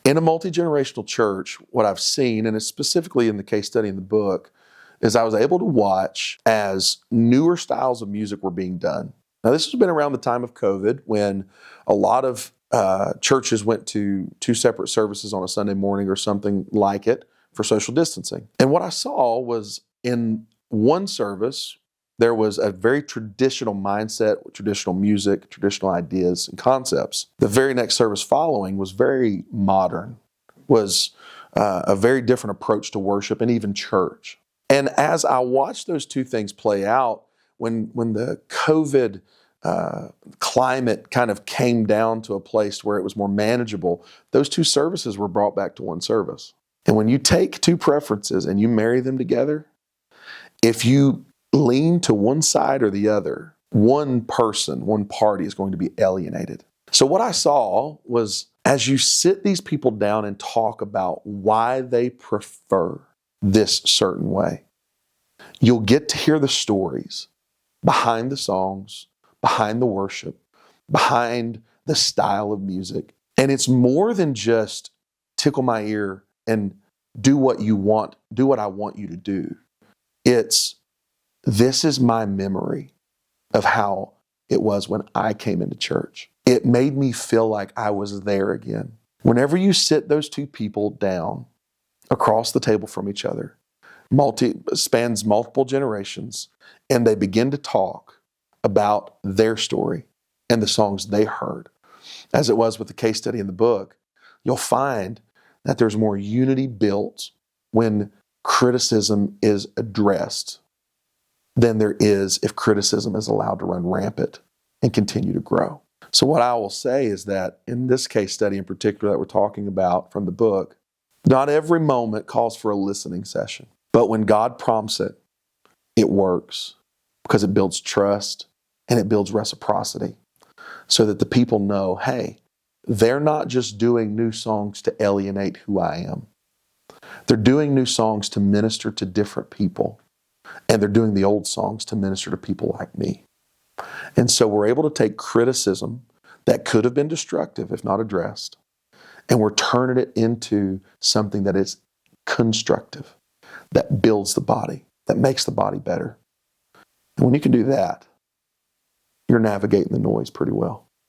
In a multi-generational church, what I've seen, and it's specifically in the case study in the book, is I was able to watch as newer styles of music were being done. Now, this has been around the time of COVID when a lot of churches went to 2 separate services on a Sunday morning or something like it for social distancing. And what I saw was in one service, there was a very traditional mindset with traditional music, traditional ideas and concepts. The very next service following was very modern, was a very different approach to worship and even church. And as I watched those two things play out, when the COVID climate kind of came down to a place where it was more manageable, those 2 services were brought back to one service. And when you take 2 preferences and you marry them together, if you lean to one side or the other, one person, one party is going to be alienated. So what I saw was as you sit these people down and talk about why they prefer this certain way, you'll get to hear the stories behind the songs, behind the worship, behind the style of music. And it's more than just tickle my ear and do what you want, do what I want you to do. It's, this is my memory of how it was when I came into church. It made me feel like I was there again. Whenever you sit those 2 people down across the table from each other, spans multiple generations, and they begin to talk about their story and the songs they heard, as it was with the case study in the book, you'll find that there's more unity built when criticism is addressed than there is if criticism is allowed to run rampant and continue to grow. So what I will say is that in this case study in particular that we're talking about from the book, not every moment calls for a listening session. But when God prompts it, it works because it builds trust and it builds reciprocity so that the people know, hey, they're not just doing new songs to alienate who I am. They're doing new songs to minister to different people. And they're doing the old songs to minister to people like me. And so we're able to take criticism that could have been destructive if not addressed, and we're turning it into something that is constructive, that builds the body, that makes the body better. And when you can do that, you're navigating the noise pretty well.